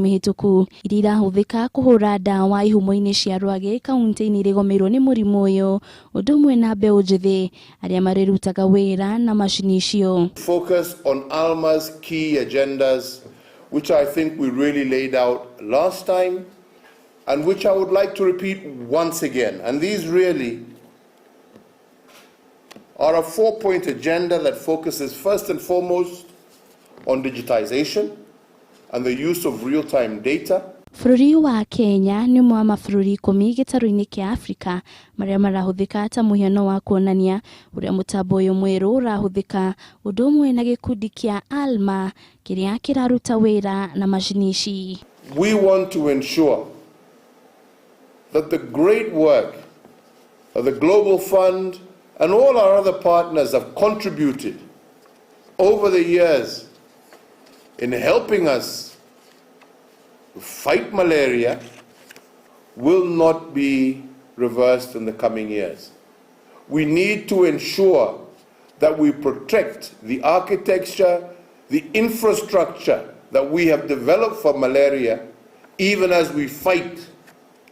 mihituku iria irahuthika kuhura dawa ihumo-ini cia Rwage kaunti-ini irigomeirwo ni murimu uyu undu umwe na mbeu njithi aria marirutaga wira na macini icio. Focus on Alma's key agendas, which I think we really laid out last time and which I would like to repeat once again. And these really are a 4-point agenda that focuses first and foremost on digitization and the use of real-time data. Bururi wa Kenya ni mwa mabũrũri 10 gĩtarũ-inĩ kĩa Afrika maria marahuthika ta muhiano wa kuonania uria mutambo uyu mweru urahuthika undu umwe na gikundi kia Alma kiria kiraruta wira na macini ici. We want to ensure that the great work of the Global Fund and all our other partners have contributed over the years in helping us fight malaria will not be reversed in the coming years. We need to ensure that we protect the architecture, the infrastructure that we have developed for malaria, even as we fight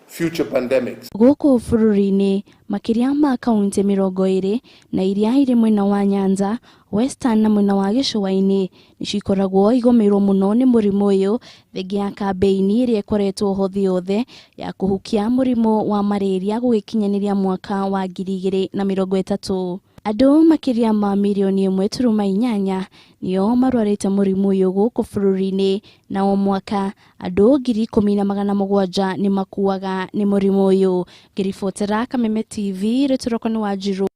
future pandemics. Guku bururi-ini makiria ma kaunti 20 na iria iri mwena wa Nyanza, Western na mwena wa gicua-ini nicikoragwo igomeirwo muno ni murimu uyu thengia ya kambeini iria ikoretwo ho thi yothe ya kuhukia murimu wa malaria gugikinyaniria mwaka wa 2030. Andu makiria ma milioni 1.8 nio marwarite murimu uyu guku bururi-ini na o mwaka andu 10,700 ni makuaga ni murimu uyu. Ngiribotera Kameme Tv retoroko ni Wanjiru.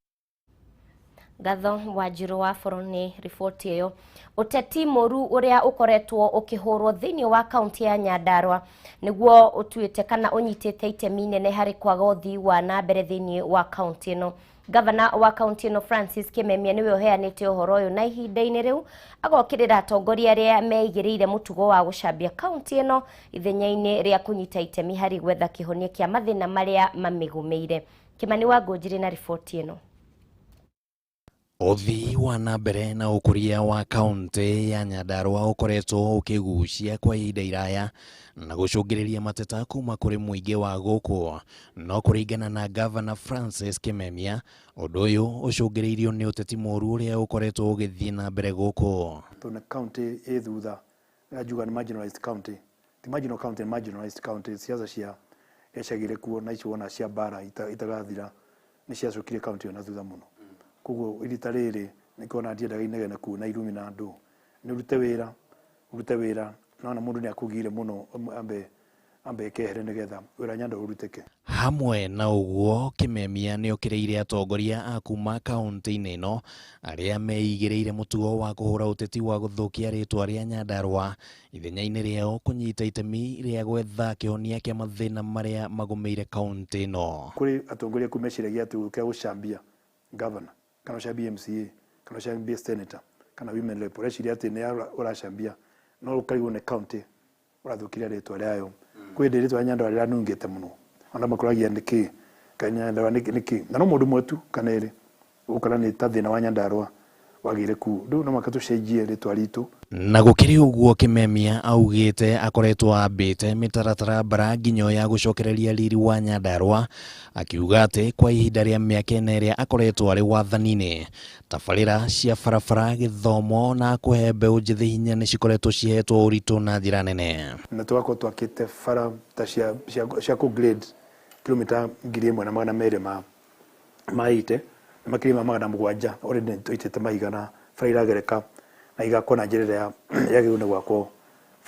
Gatho Wanjiru wa foroni ripoti iyo. Uteti moru uria ukoretwo ukihurwo thiini wa kaunti ya Nyandarua niguo utuite kana unyitite itemi nene hari kwaga uthii wa na mbere thiini wa kaunti ino. Governor wa kaunti ino Francis Kameme niwe uheanite uhoro uyu na ihinda-ini riu agokirira atongoria aria meigiriire mutugo wa gucambia kaunti ino ithenya-ini ria kunyita itemi hari gwetha kihonia kia mathina maria mamigumeire. Kimani wa Ngũnjiri na ripoti ino. Uthii wa na mbere na ukuria wa kaunti ya Nyandarua ukoretwo ukigucia kwa ihinda iraya na gucungiriria mateta kuma kuri muingi wa guku, no kuringana na Governor Francis Kameme undu uyu ucungiriirio ni uteti moru uria ukoretwo ugithii na mbere guku. Tuna county thutha ajuga ni marginalized county, the marginal county and marginalized county siasa cia ecagire kuo na icio cia bara itagathira ni ciacukire county na thutha muno. Kugo irita riri nikona ndiendaga inegene ku na irumi na andu ni urute wira nona mundu ni akugire muno ambe kehere nigetha wira nyanda uruteke. Hamwe na uguo Kameme ni okireire atongoria akuma kaunti-ini ino aria meigiriire mutugo wa kuhura uteti wa guthukia ritwa ria Nyandarua ithenya-ini riao kunyita itemi ria gwetha kihonia kia mathina maria magumeire kaunti ino. Kuri atongoria kumeciragia atu kia gucambia governor kana cambia MCA kana cambia senator kana women rep ureciria ati ni uracambia no ukaigwo ni county urathukiria ritwa riayo kwende ritwa Nyandarua rira nungite muno ona makuragia niki Nyandarua niki na no mundu mwetu kana iri ukana ni tathina wa Nyandarua wagire ku ndu no makatucenjie ritwa ritu. Na gukiri uguo Kameme augite akoretwo ambite mitaratara bara nginyo ya gucokereria riri wa Nyandarua akiuga ati kwa ihinda ria miaka iria akoretwo ari wathanini tabarira cia barabara githomo na kuhe mbeu njithi hinya ni cikoretwo cihetwo uritu na njira nene. Na twako twakite bara ta cia ku grade kilomita 1,200 maite makirima 700 already tuitete maigana bara iragereka na igakona njirira yagirune gwako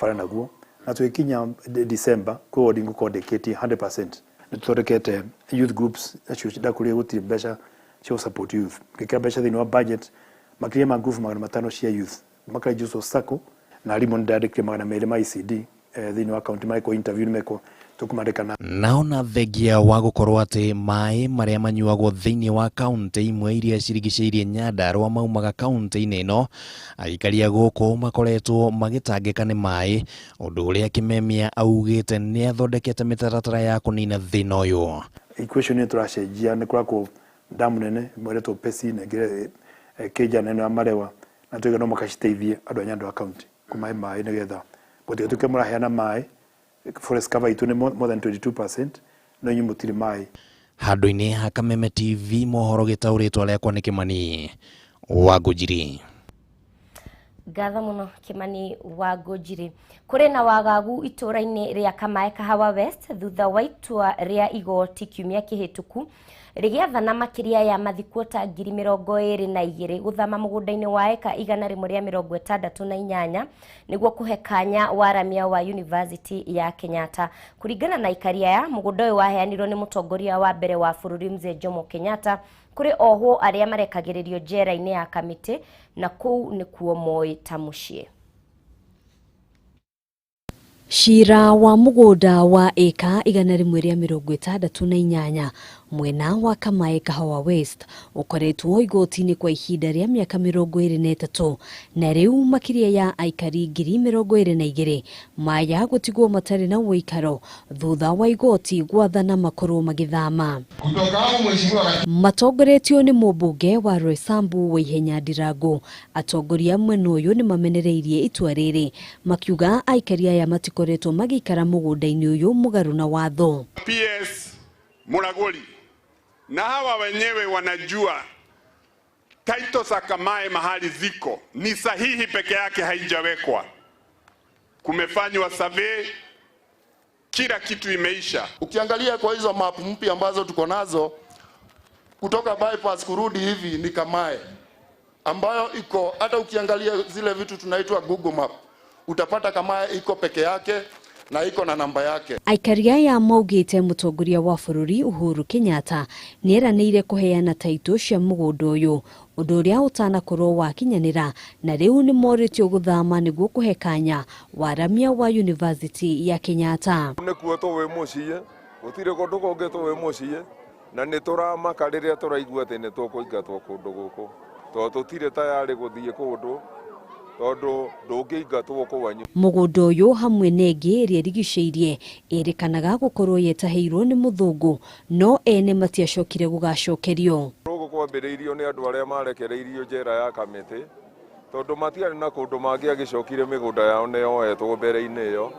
bara naguo na twikinya December kwa odingu kodeketi 100% nitodekete youth groups acio dakuria gutire mbeca cia support youth kika mbeca thini wa budget makiria ma group 500 cia youth makara juso sako na limon direct 200 ma ICD thini wa county maiko interview nimeko tukumarikana naona thegia wa gukorwo ati mai maria manyuagwo thiini wa kaunti imwe iria cirigicĩirie Nyandarua maumaga kaunti-ini ino aikaria guku makoretwo magitangika ni mai undu uria Kameme augite ni athondekete mitaratara ya kunina thina uyu. Equation ni turacenjia ni kurako damu nene mwereto pesi negire keja nene amarewa na tuiga no makaciteithie andu a Nyandarua county kuma mai nigetha gutiga muraheana mai forest cover itu ni more than 22%, no nyu mutiri mai. Handu-ini ha Kameme TV mohoro gitauritwo rekwa ni Kimani wa Ngujiri. Gatha muno Kimani wa Ngujiri. Kuri na wagagu itura-ini ria Kamae Kahawa West thutha wa itua ria igoti kiumia kihituku rigiathana makiria ya mathikuota 22,000 guthama mugunda-ini wa eka 168 niguo kuhe kanya waramia wa University ya Kenyatta. Kuringana na ikaria ya mugunda uyu waheanirwo ni mutongoria wa mbere wa bururi Mzee Jomo Kenyatta kuri oho aria marekagiririo njera-ini ya Kamite na kuu ni kuo moi ta mucii. Shira wa mugunda wa eka 168 mwena wa Kamae Kahawa West ukoretwo igoti-ini kwa ihinda ria miaka 23 na riu makiria ya aikari 22,000 maya gutigwo matari na uikaro thutha wa igoti gwathana makoro magithama. Matongoretio ni mubunge wa Roysambu wa Ihenya Ndirangu. Atongoria mwena uyu ni mamenereirie itua riri makiuga aikari aya matikoretwo magikara mugunda-ini uyu mugaru na watho. PS Muragoli na hawa wenyewe wanajua title za Kamae mahali ziko ni sahihi, peke yake haijawekwa. Kumefanywa survey, kila kitu imeisha. Ukiangalia kwa hizo map mpya ambazo tuko nazo kutoka bypass kurudi hivi ni Kamae ambayo iko, hata ukiangalia zile vitu tunaitwa Google Map utapata Kamae iko peke yake na iko na namba yake. Aikaria ya maugite mutongoria wa bururi Uhuru Kenyatta nieranire kuheana taito cia mugunda uyu undu uria utanakorwo wakinyanira na riu ni moritio guthama niguo kuhe kanya waramia wa University ya Kenyatta. Ni kuo twe mucie gutire kundu kungi twe mucie na ni turamaka riria turaigua ati ni tukuingatwo kundu guku to tutire tayari guthie kundu tondu ndungiingatwo kwanyu. Mugunda uyu hamwe nengi iria rigiceirie erikanaga gukorwo yetaheirwo ni muthungu no ene matiacokire gugacokerio. Rugo kwambiriirio ni andu aria marekereirio njera ya Kamite tondu matiari na kundu mangiagicokire migunda yao neoetwo mbere-ini iyo,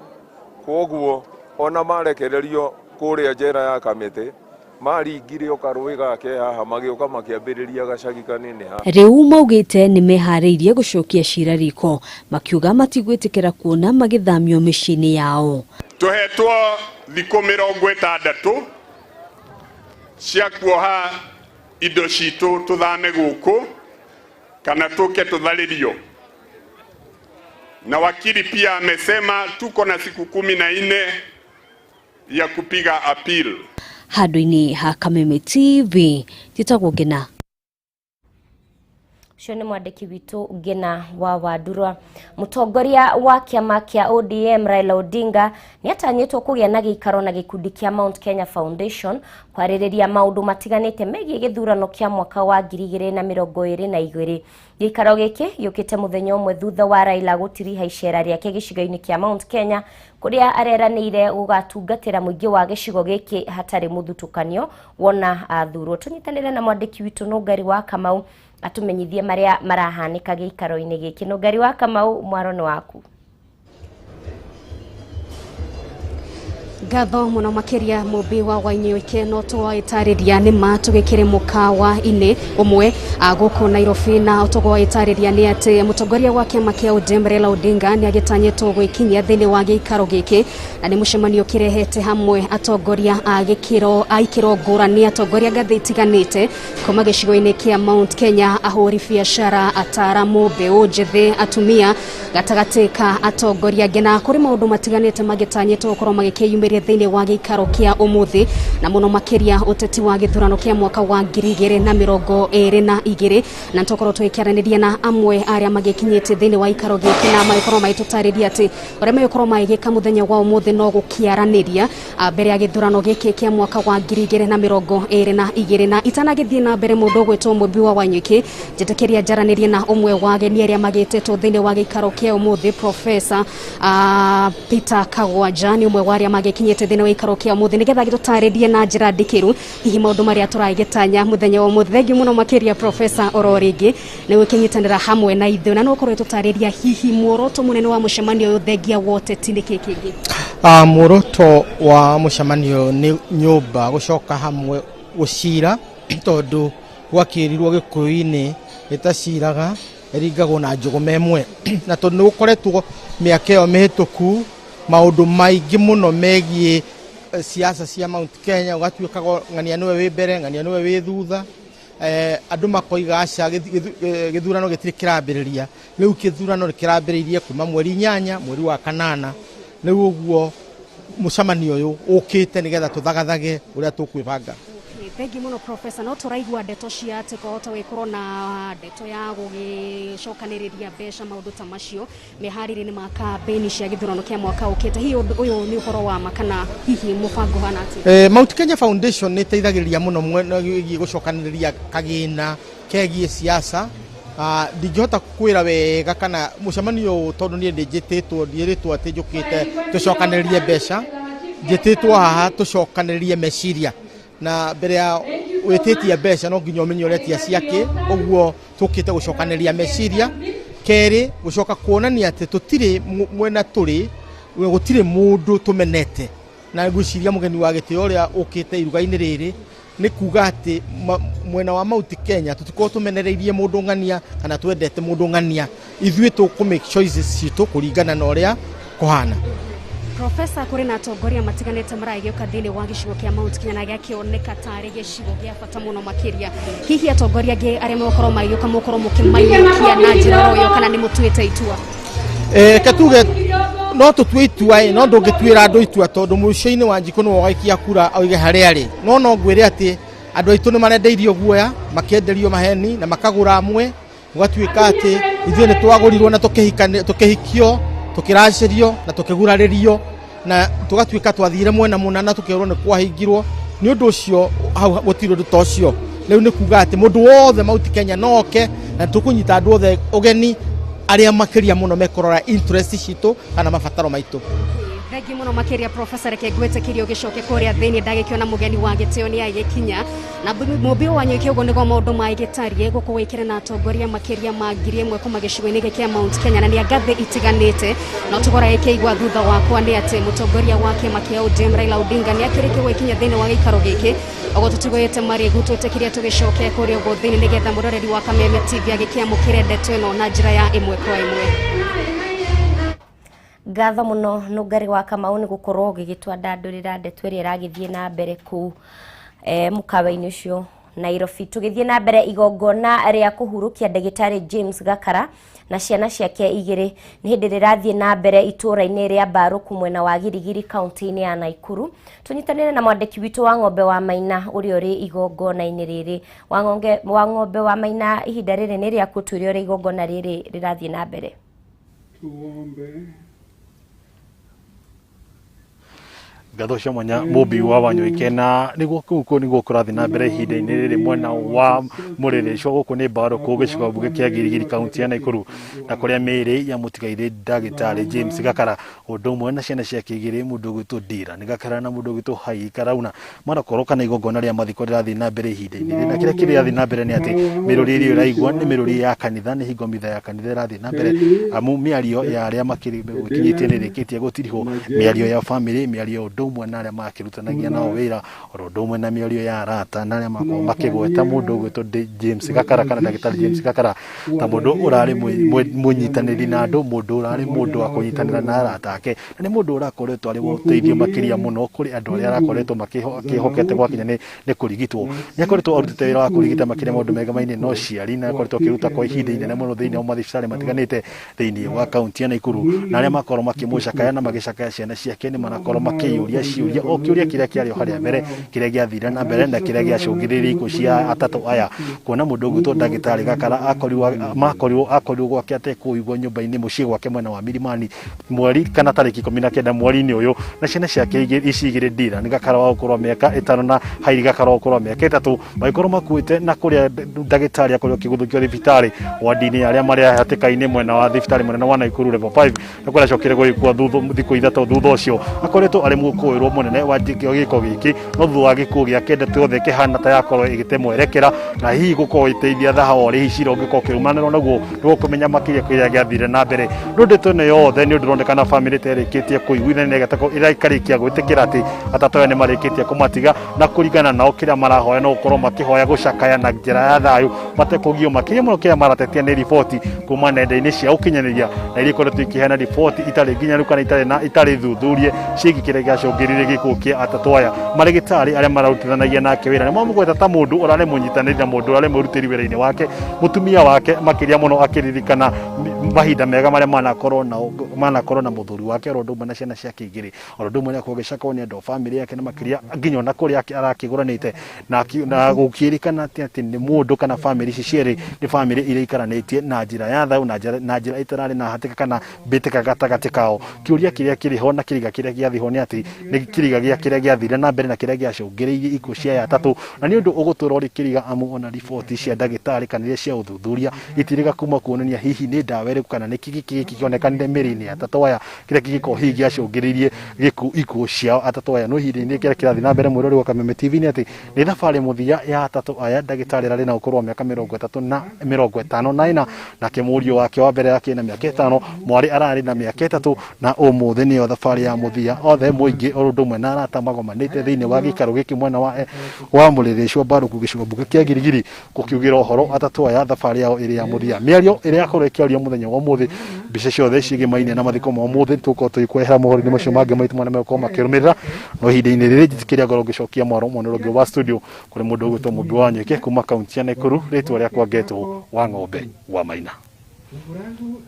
koguo ona marekererio kuria njera ya Kamite maringire ukarui gake haha magioka makiambiriria gacagi kanini ha. Riu maugite ni mehariirie gucokia cira riko makiuga matigwitikira kuona magithamio micini yao. Tuhetwo thikũ 60 cia kuoha indo citu tuthame guku kana tuke tutharirio, na wakili pia amesema tuko na siku 14 ya kupiga appeal. Handu-ini ha Kameme TV titagwo Ngina. Cio ni mwandiki witu Ngina wa Wandurwa. Mutongoria wa kiama kia ODM Raila Odinga ni atanyitwo kugia na giikaro na gikundi kia Mount Kenya Foundation kwaririria maundu matiganite megie githurano kia mwaka wa 2022. Giikaro giki yukite muthenya umwe thutha wa Raila gutiriha icera riake gicigo-ini kia Mount Kenya kuria areranire gugatungatira muingi wa gicigo giki hatari muthutukanio wona athurwo. Tunyitanire na mwandiki witu Nugari wa Kamau atumenyithie maria marahanika giikaro-ini giki. Nugari wa Kamau, mwaro ni waku. Gatho muno makiria mubi wa Wainyoike no twitariria ni matugikire mukawa ine umwe guku Nairobi na twitariria ni ati mutongoria wa kiama kia ODM Raila Odinga ni agitanyitwo gwikinyia thini wa giikaro giki na ni mucemanio kirehete hamwe atongoria a ikiro ngurani, atongoria ngathi itiganite kuma gicigo-ini kia Mount Kenya, ahuri biashara, ataramu, mbeu njithi, atumia gatagati ka atongoria ngina kuri maundu matiganite magitanyitwo gukorwo magikiyumiria thini wa giikaro kia umuthi na muno makiria uteti wa githurano kia mwaka wa 2022 na ntokoro twikiaraniria na amwe aria magikinyite thini wa ikaro giki na magikorwo maitutariria ati uria magikorwo magika muthenya wa umuthi no gukiaraniria mbere ya githurano giki kia mwaka wa 2022 na itanagithie na mbere mundu gwetwo mubi wa Wanyuki jitekeria jaraniria na umwe wa ageni aria magitetwo thini wa giikaro kia umuthi Professor Peter Kagwanja ni umwe wa aria magikinyite tũkinyĩte thĩinĩ wa ikaro kĩa mũthĩ nĩgetha gĩtũtarĩrie na njĩra ndikĩru hihi maũndũ marĩa tũragĩtanya mũthenya wa mũthenya mũno makĩria Professor Ororingi nĩ gũkinyitanĩra hamwe na ithuĩ na no ũkorwo tũtarĩria hihi muoroto mũnene wa mũcemanio ũyũ thengia wote tindĩ kĩngĩ. Muoroto wa mũcemanio nĩ nyũmba gũcoka hamwe gũcira tondũ gwakĩrirwo gĩkũyũ-inĩ ĩtaciraga ĩringagwo na njũgũma ĩmwe na tondũ nĩ gũkoretwo mĩaka ĩyo mĩhĩtũku maũndũ maingĩ mũno megiĩ siasa cia Mount Kenya ũgatuĩkaga ng'ania nĩwe wĩ mbere ng'ania nĩwe wĩ thutha andũ makoiga aca gĩthurano gĩtirĩ kĩrambĩrĩria rĩu gĩthurano kĩrambĩrĩirie kuma mweri 8 mweri wa 8 rĩu ũguo mũcemanio ũyũ ũkĩte nĩgetha tũthagathage ũrĩa tũkwĩbanga. Thengi mũno Professor, no tũraigua ndeto cia atĩ kwahota gũkorwo na ndeto ya gũgĩcokanĩrĩria mbeca maũndũ ta macio meharĩrĩria ma kambĩini cia gĩthurano kĩa mwaka ũkĩte. Hihi ũyũ nĩ ũhoro wa makana hihi mũbango hana atĩ? Mount Kenya Foundation nĩ ĩteithagĩrĩria mũno wĩgiĩ gũcokanĩrĩria kagĩna kegiĩ siasa. Ndingĩhota kwĩra wega kana mũcemanio tondũ niĩ ndĩnjĩtĩtwo ndĩrĩtwo atĩ njũkĩte tũcokanĩrĩrie mbeca, njĩtĩtwo haha tũcokanĩrĩrie meciria na mbere ya wĩtĩtie mbeca no nginya ũmenye ũrĩa tia ciake ũguo tũkĩte gũcokanĩrĩria meciria kerĩ gũcoka kuonania atĩ tũtirĩ mwena tũrĩ gũtirĩ mũndũ tũmenete na ngwĩciria mũgeni wa gĩtĩo ũrĩa ũkĩte iruga-inĩ rĩrĩ nĩ kuga atĩ mwena wa Mount Kenya tũtikorwo tũmenereirie mũndũ ng'ania kana twendete mũndũ ng'ania ithuĩ tũkũ make choices citũ kũringana na ũrĩa kũhana. Professor, kũrĩ na atongoria matiganĩte maragĩũka thĩinĩ wa gĩcigo kĩa Mount Kenya na gĩakĩoneka tarĩ gĩcigo gĩa bata mũno makĩria. Hihi atongoria angĩ arĩa makorwo magĩũka mũkorwo mũkĩmaiyũkia na njĩra ĩyo kana nĩ mũtuĩte itua? Katuge no tũtue itua no ndũngĩtuĩra andũ itua tondũ mũico-inĩ wa njiko nĩ wagaikia kura oige harĩa arĩ. No ngwĩre atĩ andũ aitũ nĩ marendeirio guoya makĩenderio maheni na makagũra amwe ũgatuĩka atĩ ithuĩ nĩ twagũrirwo na tũkĩhikio tukiracĩrio na tukigurarĩrio na tugatuĩka twathire mwena mũna na tukĩrwo nĩ kwahingirwo nĩ ũndũ ũcio hau gũtirĩ ũndũ tocio. Rĩu nĩ kuga atĩ mũndũ wothe Mount Kenya noke na tũkũnyita andũ othe ũgeni arĩa makĩria mũno mekorora interest citũ kana mabataro maitũ. Thengi mũno makĩria Professor, reke ngwĩtĩkĩrie ũgĩcoke kũrĩa thĩinĩ ndagĩkĩona mũgeni wa gĩtĩo nĩ agĩkinya na mũmbi wanyu ũguo nĩguo maũndũ magĩtarie gũkũ gwĩkĩra na atongoria makĩria ma 1000 kuma gĩcigo-inĩ gĩkĩ kĩa Mount Kenya na nĩ ngathĩ itiganĩte no tũgora ĩkĩigua thutha wakwa nĩ atĩ mũtongoria wa kĩama kĩa ODM Raila Odinga nĩ akĩrĩkia gwĩkinya thĩinĩ wa gĩikaro gĩkĩ ũguo tũtigwĩte marĩgu twĩtĩkĩrie tũgĩcoke kũrĩa ũguo thĩinĩ nĩgetha mũroreri wa Kameme TV agĩkĩamũkĩre ndeto ĩno na njĩra ya ĩmwe kwa ĩmwe. Ngatho mũno Nũngari wa Kamau nĩ gũkorwo gĩgĩtwandandũrĩra ndeto ĩrĩa ĩragĩthiĩ na mbere kũu mũkawa-inĩ ũcio Nairobi. Tũgĩthiĩ na mbere igongona rĩa kũhurũkia ndagĩtarĩ James Gakara na ciana ciake igĩrĩ nĩ hĩndĩ rĩrathiĩ na mbere itũũra-inĩ rĩa Mbarũku mwena wa Girigiri kaunti-inĩ ya Naikuru. Tũnyitanĩre na mwandĩki witũ wa Ng'ombe wa Maina ũrĩa ũrĩ igongona-inĩ rĩrĩ. wa Ng'ombe wa Maina, ihinda rĩrĩ nĩ rĩa kũtuĩria ũrĩa igongona rĩrĩ rĩrathiĩ na mbere. Ngatho cia mwanya mũmbi wa Wanyoike na nĩguo kũu nĩguo kũrathiĩ na mbere ihinda-inĩ rĩrĩ mwena wa Mũrĩrĩco gũkũ nĩ Mbarũku gĩcigo mbunge kĩa Girigiri kaunti ya Naikuru na kũrĩa mĩĩrĩ ya mũtigairĩ ndagĩtarĩ James Gakara ũndũ ũmwe na ciana ciake igĩrĩ mũndũ ũgwĩtwo Ndira nĩ Gakara na mũndũ ũgwĩtwo Hai Karauna marakorwo kana igongona rĩa mathiko rĩrathiĩ na mbere ihinda-inĩ rĩrĩ na kĩrĩa kĩrathiĩ na mbere nĩ atĩ mĩrũri ĩrĩa ĩraigua nĩ mĩrũri ya kanitha nĩ hingo mitha ya kanitha ĩrathiĩ na mbere amu mĩario ya arĩa makĩnyĩtie nĩrĩkĩtie gũtirihwo mĩario ya bamĩrĩ mĩario ũndũ ũmwe na arĩa makĩrutanagia nao wĩra oro ũndũ ũmwe na mĩario ya arata na arĩa makorwo makĩgweta mũndũ ũgwĩtwo James Gakara kana ndagĩtarĩ James Gakara ta mũndũ ũrarĩ mũnyitanĩri na andũ mũndũ ũrarĩ mũndũ wa kũnyitanĩra na arata ake na nĩ mũndũ ũrakoretwo arĩ ũteithio makĩria mũno kũrĩ andũ arĩa arakoretwo makĩhokete gwakinya nĩ kũrigitwo. Nĩ akoretwo arutĩte wĩra wa kũrigita makĩria maũndũ megamaine no ciari na akoretwo akĩruta kwa ihinda inene mũno thĩinĩ wa mathibitarĩ matiganĩte thĩinĩ wa kaunti ya Naikuru na arĩa makorwo makĩmũcakaya na magĩcakaya ciana ciake nĩ marakorwo makĩyũria ciũria o kĩũria kĩrĩa kĩarĩ harĩa mbere kĩrĩa gĩathire na mbere na kĩrĩa gĩacũngĩrĩirie ikuũ cia atatũ aya kuona mũndũ ũgwĩtwo ndagĩtarĩ Gakara akorirwo gwake atekũigwo nyũmba-inĩ mũciĩ gwake mwena wa Milimani mweri kana tarĩki 19 mweri-inĩ ũyũ na ciana ciake ici igĩrĩ Ndira nĩ Gakara wa ũkũrũ wa mĩaka 5 na Hai Gakara wa ũkũrũ wa mĩaka 3 magĩkorwo makuĩte na kũrĩa ndagĩtarĩ akorirwo akĩguthũkio thibitarĩ wadi-inĩ arĩa marĩ hatĩka-inĩ mwena wa thibitarĩ mũnene wa Naikuru level 5 na kũrĩa acokire gũgĩkua thikũ ithatũ thutha ũcio akoretwo arĩ kwirwo munene wa giko giki no thutha gikuo gia kende tuothe kihana ta yakorwo igitemwerekera na hihi gukorwo iteithia thaha ri hiciro ngiko kirumaniro naguo ndukumenya makiria kiria giathire na mbere ndundeto ne yothe ni ndironekana family terikitie kuiguithania gatako iraikarikia gwitikira ati atatoya ni marikitie kumatiga na kuringana nao kiria marahoya no gukorwo makihoya gucakaya na njira ya thayu matekugio makiria muno kiria maratetia ni riboti kuma nenda-ini cia ukinyaniria na iria ikoretwo ikihena riboti itari nginyaru kana itari thuthurie ciĩgiĩ kĩrĩa gĩacũngĩrĩirie gĩkuũ kĩa atatũ aya marigitari arĩa mararutithanagia nake wĩra nĩ mamũgweta ta mũndũ ũrarĩ mũnyitanĩri na mũndũ ũrarĩ mũrutĩri wĩra-inĩ wake mũtumia wake makĩria mũno akĩririkana mahinda mega marĩa manakorwo na mũthuri wake oro ũndũ ũmwe na ciana ciake igĩrĩ oro ũndũ ũmwe nĩakorwo agĩcakwo nĩ andũ a bamĩrĩ yake na makĩria nginya ona kũrĩa arakĩgũranĩte na gũkĩrĩkana atĩ nĩ mũndũ kana bamĩrĩ ici cierĩ nĩ bamĩrĩ iria ikaranĩtie na njĩra ya thayũ na njĩra itararĩ na hatĩka kana mbĩtĩka gatagatĩ kao kĩũria kĩrĩa kĩrĩ ho na kĩriga kĩrĩa gĩathiho nĩ atĩ nĩ kĩriga gĩa kĩrĩa gĩathire na mbere na kĩrĩa gĩacũngĩrĩirie ikuũ cia aya atatũ na nĩ ũndũ ũgũtũra ũrĩ kĩriga amu ona riboti cia ndagĩtarĩ kana iria cia ũthuthuria itirĩga kuma kuonania hihi nĩ ndawa ĩrĩkũ kana nĩ kĩgĩ kĩonekanire mĩrĩ-inĩ ya atatũ aya kĩrĩa gĩgĩkorwo hihi gĩacũngĩrĩirie ikuũ ciao atatũ aya no ihinda-inĩ kĩrĩa kĩrathiĩ na mbere mwĩrori wa Kameme Tv nĩ atĩ nĩ thabarĩ mũthia ya atatũ aya ndagĩtarĩ ararĩ na ũkũrũ wa mĩaka 54 na kĩmũriũ wake wa mbere yake na mĩaka 5 mwarĩ ararĩ na mĩaka 3 na ũmũthĩ nĩyo thabarĩ ya mũthia othe mũingĩ oro ũndũ ũmwe na arata magomanĩte thĩinĩ wa gĩikaro gĩkĩ mwena wa mũrĩrĩcio Mbaruku gĩcigo mbunge kĩa Girigiri gũkiugĩra ũhoro atatũ aya thabarĩ yao ĩrĩ ya mũthia mĩario ĩrĩa yakorwo ĩkĩario mũthenya wa ũmũthĩ mbica ciothe cigĩmainie na mathiko ma ũmũthĩ tũkorwo tũgĩkwehera mohoro-inĩ macio mangĩ maitũ marĩa megũkorwo makĩrũmĩrĩra no ihinda-inĩ rĩrĩ njĩtĩkĩria ngorwo ngĩcokia mwaro mwena ũngĩ wa studio kũrĩ mũndũ ũgwĩtwo Mũmbi wa Nyũike kuma kaunti ya Nakuru rĩtwa rĩakwa ngetwo wa ng'ombe wa Maina.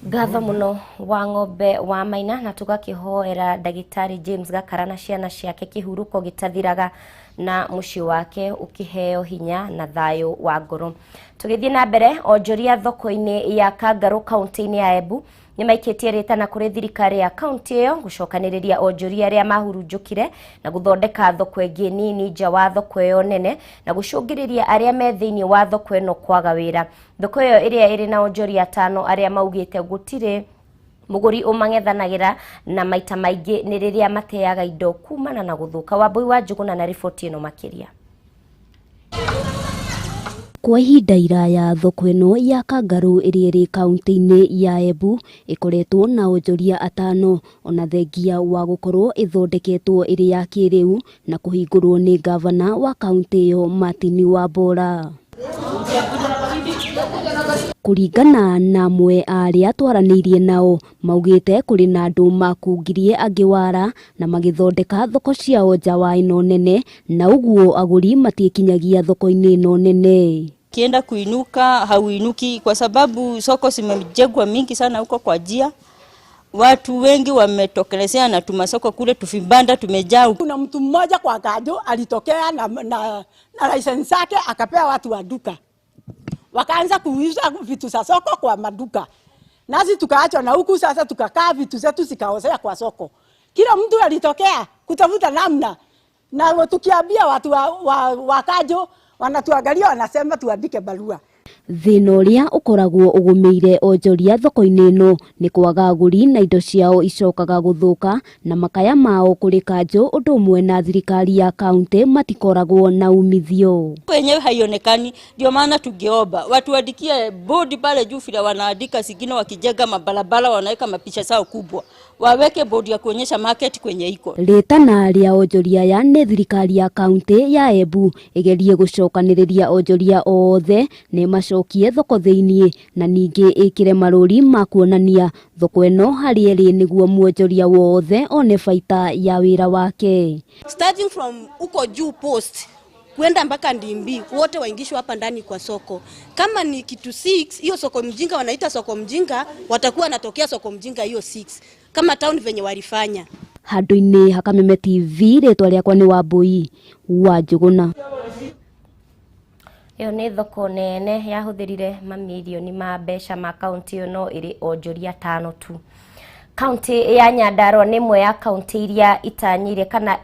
Ngatho muno wa ng'ombe wa Maina na tugakihoera ndagĩtarĩ James Gakara na ciana ciake kihuruko gitathiraga na muciĩ wake ukiheo hinya na thayo wa ngoro. Tugithie na mbere onjoria thoko-inĩ ya Kangaru kaunti-inĩ ya Embu nĩ maikĩtie rĩtana kũrĩ thirikari ya kaunti ĩyo gũcokanĩrĩria onjoria arĩa mahurunjũkire na gũthondeka thoko ĩngĩ nini nja wa thoko ĩyo nene na gũcũngĩrĩria arĩa me thĩinĩ wa thoko ĩno kwaga wĩra. Thoko ĩyo ĩrĩa ĩrĩ na onjoria 5 arĩa maugĩte gũtirĩ mũgũri ũmang'ethanagĩra na maita maingĩ nĩ rĩrĩa mateaga indo kumana na gũthũka. Wambui wa Njuguna na riboti ĩno makĩria. Kwa ihinda iraya thoko ĩno ya Kangaru ĩrĩa ĩrĩ kaunti-inĩ ya Embu ĩkoretwo na onjoria 5 ona thengia wa gũkorwo ĩthondeketwo ĩrĩ ya kĩrĩu na kũhingũrwo nĩ gavana wa kaunti ĩyo Martin Wambora. Kũringana na amwe arĩa twaranĩirie nao maugĩte kũrĩ na andũ makungirie angĩ wara na magĩthondeka thoko ciao nja wa ĩno nene na ũguo agũri matiĩkinyagia thoko-inĩ ĩno nene. Kienda kuinuka hauinuki kwa sababu soko zimejengwa mingi sana huko kwa njia. Watu wengi wametokelezea na tumasoko kule tuvibanda tumejaa. Kuna mtu mmoja kwa Kajo alitokea na license yake akapea watu wa duka. Wakaanza kuuza vitu za soko kwa maduka. Nasi tukaachwa na huku sasa tukakaa vitu zetu zikaozea kwa soko. Kila mtu alitokea kutafuta namna. Na tukiambia watu wa Kajo wanatuangalia wanasema tuandike barua. Thĩna ũrĩa ũkoragwo ũgũmĩire onjoria thoko-inĩ ĩno nĩ kwaga agũri na indo ciao icokaga gũthũka na makaya mao kũrĩ Kanjo ũndũ ũmwe na thirikari ya kaunti matikoragwo na umithio. Wenyewe haionekani, ndio maana tungeomba watu waandikie bodi pale juu vile wanaandika singine wakijenga mabarabara wanaweka mapicha zao kubwa. Waweke bodi ya kuonyesha market kwenye iko. Rĩtana rĩa onjoria ya nĩ thirikari ya kaunti ya Embu ĩgerie gũcokanĩrĩria onjoria othe nĩ macokie thoko thĩinĩ na ningĩ ĩkĩre marũri ma kuonania thoko ĩno harĩ ĩrĩ nĩguo muonjoria wothe one baita ya wĩra wake. Starting from uko juu post kwenda mpaka Ndimbi wote waingishwe hapa ndani kwa soko. Kama ni kitu 6 hiyo soko mjinga wanaita soko mjinga watakuwa natokea soko mjinga hiyo 6 kama town venye walifanya. Handũ-inĩ ha Kameme TV rĩtwa rĩakwa nĩ Wambui wa Njuguna. Iyo nĩ thoko nene yahũthĩrire mamirioni ma mbeca ma kaunti ĩno ĩrĩ onjoria 5 tu. County ya Nyandarua nĩ imwe ya county iria itanyire kana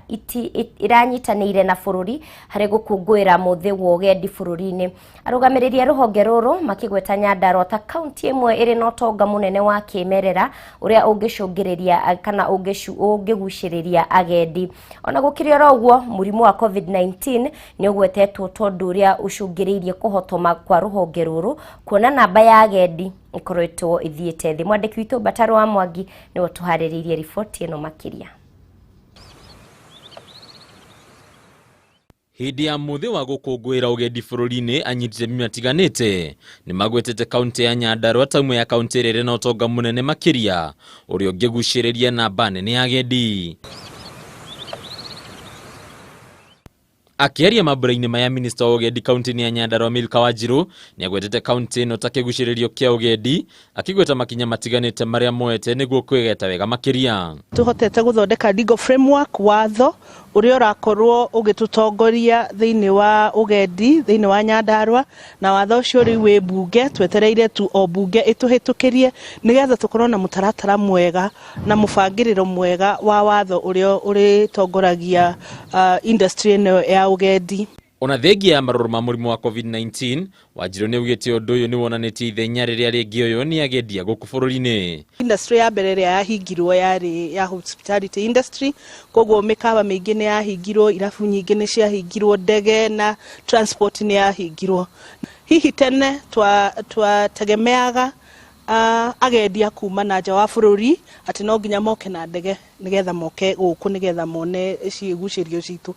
iranyitanĩire na bũrũri harĩ gũkũngũĩra mũthĩ wa ũgendi bũrũri-inĩ. Arũgamĩrĩri a rũhonge rũrũ makĩgweta Nyandarua ta county ĩmwe ĩrĩ na ũtonga mũnene wa kĩmerera ũrĩa ũngĩcũngĩrĩria kana ũngĩgucĩrĩria agendi. Ona gũkĩrĩ oro ũguo, mũrimũ wa COVID-19 nĩ ũgwetetwo tondũ ũrĩa ũcũngĩrĩirie kũhotoma kwa rũhonge rũrũ, kuona namba ya agendi ikoretwo ithiĩte thĩ. Mwandĩki witũ Bataro wa Mwangi nĩ ũtuharĩrĩirie riboti ĩno makĩria. Hĩndĩ ya mũthĩ wa gũkũngũĩra ũgendi bũrũri-inĩ, anyiti itemi matiganĩte nĩ magwetete kaunti ya Nyandarua ta ĩmwe ya kaunti ĩrĩ na ũtonga mũnene makĩria ũrĩa ũngĩgucĩrĩria namba nene ya agendi. Akĩaria mambura-inĩ maya, minista wa ũgendi kaunti-inĩ ya Nyandarua Milka Wanjiru nĩ agwetete kaunti ĩno ta kĩgucĩrĩrio kĩa ũgendi, akĩgweta makinya matiganĩte marĩa moete nĩguo kwĩgeta wega makĩria. Tuhotete gũthondeka legal framework, watho ũrĩa ũrakorwo ũgĩtũtongoria thĩinĩ wa ũgendi thĩinĩ wa Nyandarua, na watho ũcio rĩu wĩ mbunge, twetereire tu o mbunge ĩtũhĩtũkĩrie nĩgetha tũkorwo na mũtaratara mwega na mũbangĩrĩro mwega wa watho ũrĩa ũrĩtongoragia industry ĩno ya ũgendi. Ona thengia ya marũrũ ma mũrimũ wa COVID-19, Wanjiru nĩ augĩte ũndũ ũyũ nĩ wonanĩtie ithenya rĩrĩa rĩngĩoywo nĩ agendi a gũkũ bũrũri-inĩ. Industry ya mbere ĩrĩa yahingirwo yarĩ ya hospitality industry, koguo mĩkawa mĩingĩ nĩ yahingirwo, irabu nyingĩ nĩ ciahingirwo, ndege na transport nĩ yahingirwo. Hihi tene twategemeaga agendi a kuma na nja wa bũrũri atĩ no nginya moke na ndege nĩgetha moke gũkũ nĩgetha mone ciĩgucĩrio citũ.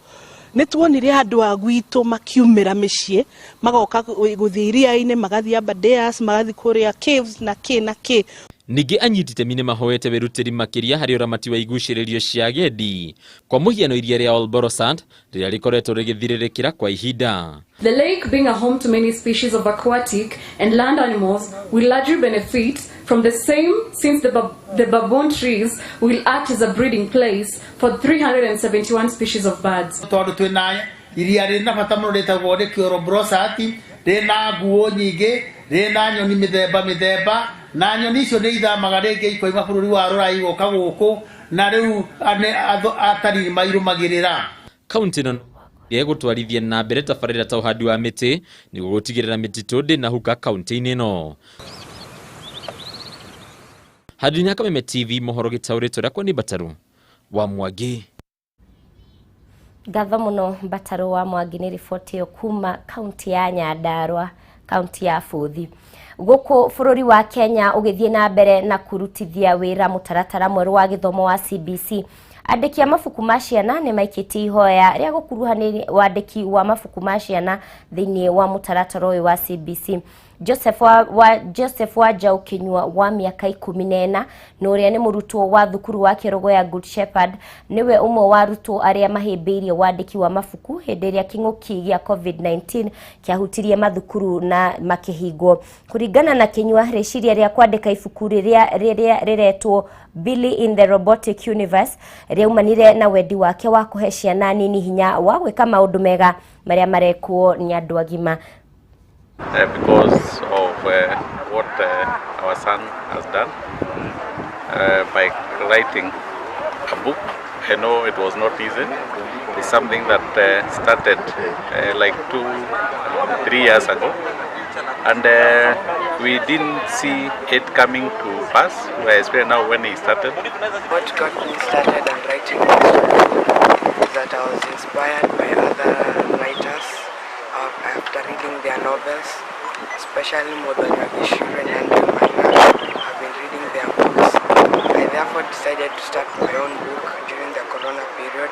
Nĩ tuonire andũ a gwitũ makiumĩra mĩciĩ magoka gũthiĩ iria-inĩ, magathiĩ Aberdares, magathiĩ kũrĩa caves na kĩ. Ningĩ anyiti itemi nĩ mahoete wĩrutĩri makĩria harĩ ũramati wa igucĩrĩrio cia agendi, kwa mũhiano iria rĩa Olborosand rĩrĩa rĩkoretwo rĩgĩthirĩrĩkĩra kwa ihinda. The lake, being a home to many species of aquatic and land animals, will largely benefit from the same, since the baboon trees will act as a breeding place for 371 species of birds. Tondũ twĩna iria rĩna bata mũno rĩtagwo rĩkĩo Olborosand, rĩna nguũ nyingĩ, rĩna nyoni mĩthemba, na nyoni icio nĩ ithamaga rĩngĩ ikoima bũrũri wa Rũraya igoka gũkũ, na rĩu atarĩ mairũmagĩrĩra. Kaunti ĩno gũtwarithia na mbere tabarĩra ta ũhandi wa mĩtĩ nĩguo gũtigĩrĩra mĩtitũ ndĩnahuka kaunti-inĩ ĩno. Handũ-inĩ Kameme TV, mohoro gĩtaũrĩtwo rĩakwa nĩ Bataro wa Mwangi. Ngatho mũno Bataro wa Mwangi nĩ riboti ĩyo kuma kaunti ya Nyandarua, kaunti ya Bũthi. Gũkũ bũrũri wa Kenya ũgĩthiĩ na mbere na kũrutithia wĩra mũtaratara mwerũ wa gĩthomo wa CBC. Andĩki a mabuku ma ciana nĩ maikĩtie ihoya rĩa gũkuruhanĩria wandĩki wa mabuku ma ciana thĩinĩ wa mũtaratara ũyũ wa CBC. Joseph Wanja Ũkinyua wa mĩaka 14 na ũrĩa nĩ mũrutwo wa thukuru wa Kĩrogo ya Good Shepherd nĩwe ũmwe wa arutwo arĩa mahĩmbĩirie wandĩki wa mabuku hĩndĩ ĩrĩa kĩng'ũki gĩa COVID-19 kĩahutirie mathukuru na makĩhingwo. Kũringana na Kinyua, rĩciria rĩa kwandĩka ibuku rĩrĩa rĩretwo Billy in the Robotic Universe rĩaumanire na wendi wake wa kũhe ciana nini hinya wa gwĩka maũndũ mega marĩa marekwo nĩ andũ agima. Because of what our son has done by writing a book. I know it was not easy. It's something that started like 2-3 years ago, and we didn't see it coming to pass. We experienced now when he started. What got me started on writing is that I was inspired by other writers after reading their novels, especially Modern Magishuri and I've been reading their books. I therefore decided to start my own book during the Corona period.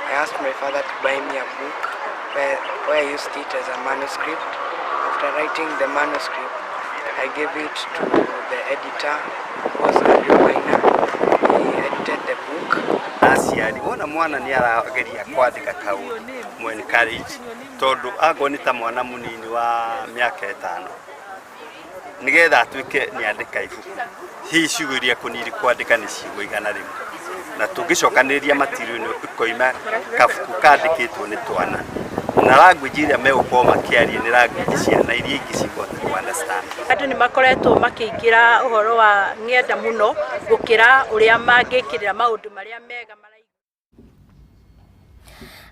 I asked my father to buy me a book where I used it as a manuscript. After writing the manuscript, I gave it to the editor, who was a reminder. He edited the book. Aciari wona mwana nĩ arageria kwandĩka kaũndũ mwe encourage tondũ agonita mwana mũnini wa mĩaka 5 nĩgetha atuĩke nĩ andĩka ibuku hihi ciugo iria kũniri kwandĩka nĩ ciugo igana rĩmwe na tũngĩcokanĩrĩria matirio ĩkoima kabuku kandĩkĩtwo nĩ twana na language iria megũkorwo makĩaria nĩ language ciana iria ingĩ cikũhota ku understand. Andũ nĩ makoretwo makĩingĩra ũhoro wa ng'enda mũno gũkĩra ũrĩa mangĩkĩrĩra maũndũ marĩa mega.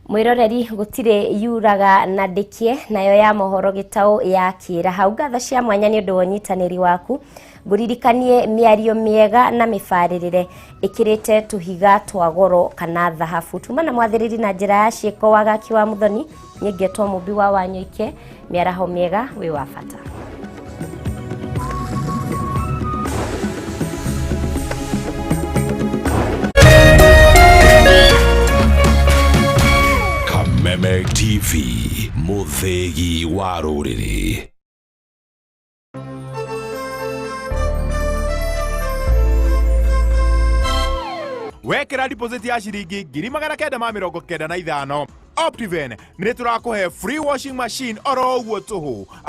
Mwiroreri gutire yuraga na ndikie nayo ya mohoro gitau ya kira hau ngatho cia mwanya ni undu wonyitaniri waku nguririkanie miario miega na mifaririre ikirite tuhiga twa goro kana dhahabu tumana mwathiriri na njira ya cieko wagaki wa muthoni nyegetwo mubi wa Wanyoike miaraho miega wi wa bata. Kameme TV, muthegi wa ruriri. Wekera deposit ya shiringi 995 Optiven nĩ tũrakũhe free washing machine oro ũguo tũhũ.